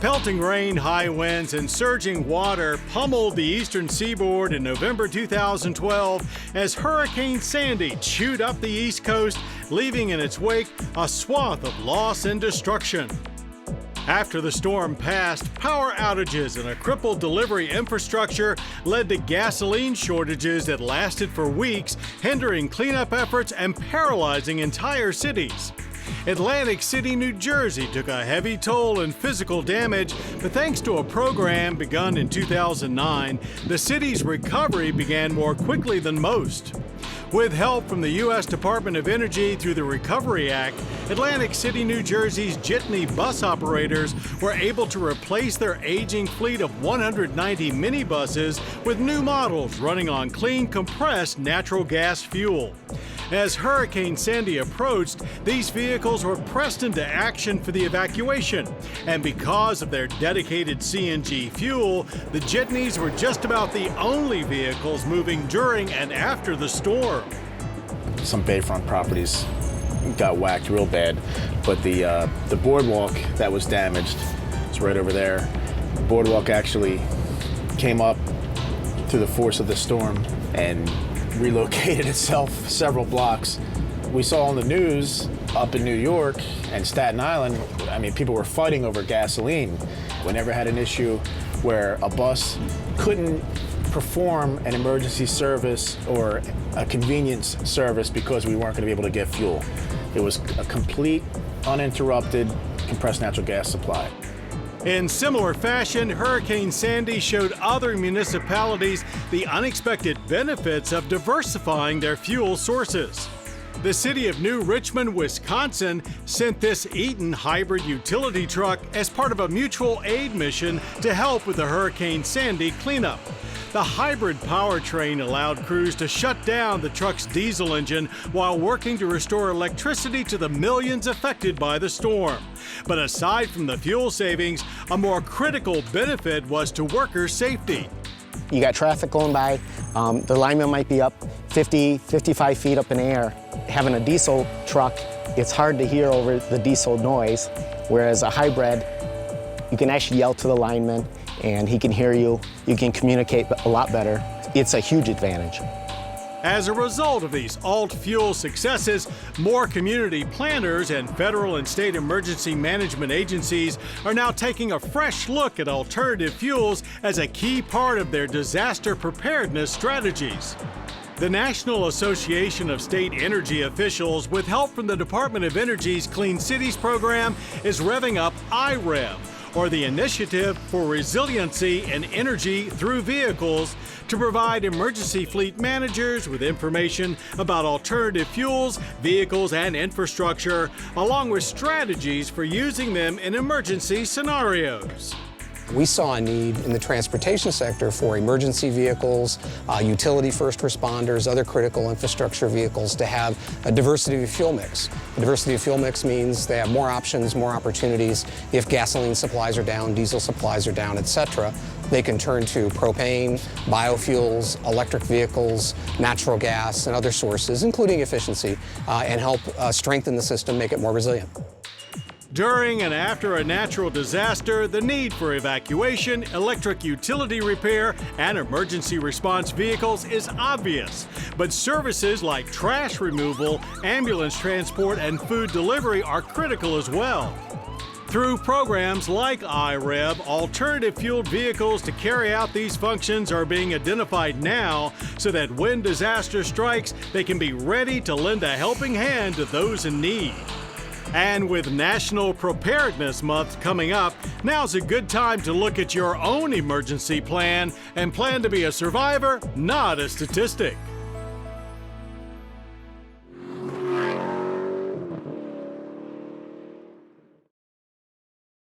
Pelting rain, high winds, and surging water pummeled the eastern seaboard in November 2012 as Hurricane Sandy chewed up the East Coast, leaving in its wake a swath of loss and destruction. After the storm passed, power outages and a crippled delivery infrastructure led to gasoline shortages that lasted for weeks, hindering cleanup efforts and paralyzing entire cities. Atlantic City, New Jersey took a heavy toll in physical damage, but thanks to a program begun in 2009, the city's recovery began more quickly than most. With help from the U.S. Department of Energy through the Recovery Act, Atlantic City, New Jersey's jitney bus operators were able to replace their aging fleet of 190 minibuses with new models running on clean, compressed natural gas fuel. As Hurricane Sandy approached, these vehicles were pressed into action for the evacuation, and because of their dedicated CNG fuel, the jitneys were just about the only vehicles moving during and after the storm. Some bayfront properties got whacked real bad, but the boardwalk that was damaged is right over there. The boardwalk actually came up through the force of the storm and relocated itself several blocks. We saw on the news up in New York and Staten Island, I mean, people were fighting over gasoline. We never had an issue where a bus couldn't perform an emergency service or a convenience service because we weren't going to be able to get fuel. It was a complete, uninterrupted compressed natural gas supply. In similar fashion, Hurricane Sandy showed other municipalities the unexpected benefits of diversifying their fuel sources. The city of New Richmond, Wisconsin, sent this Eaton hybrid utility truck as part of a mutual aid mission to help with the Hurricane Sandy cleanup. The hybrid powertrain allowed crews to shut down the truck's diesel engine while working to restore electricity to the millions affected by the storm. But aside from the fuel savings, a more critical benefit was to worker safety. You got traffic going by, the lineman might be up 50, 55 feet up in the air. Having a diesel truck, it's hard to hear over the diesel noise, whereas a hybrid, you can actually yell to the lineman and he can hear you. You can communicate a lot better. It's a huge advantage. As a result of these alt-fuel successes, more community planners and federal and state emergency management agencies are now taking a fresh look at alternative fuels as a key part of their disaster preparedness strategies. The National Association of State Energy Officials, with help from the Department of Energy's Clean Cities program, is revving up IREM, or the Initiative for Resiliency and Energy Through Vehicles, to provide emergency fleet managers with information about alternative fuels, vehicles, and infrastructure, along with strategies for using them in emergency scenarios. We saw a need in the transportation sector for emergency vehicles, utility first responders, other critical infrastructure vehicles to have a diversity of fuel mix. A diversity of fuel mix means they have more options, more opportunities. If gasoline supplies are down, diesel supplies are down, etc., they can turn to propane, biofuels, electric vehicles, natural gas, and other sources, including efficiency, and help strengthen the system, make it more resilient. During and after a natural disaster, the need for evacuation, electric utility repair, and emergency response vehicles is obvious. But services like trash removal, ambulance transport, and food delivery are critical as well. Through programs like IREM, alternative fueled vehicles to carry out these functions are being identified now so that when disaster strikes, they can be ready to lend a helping hand to those in need. And with National Preparedness Month coming up, now's a good time to look at your own emergency plan and plan to be a survivor, not a statistic.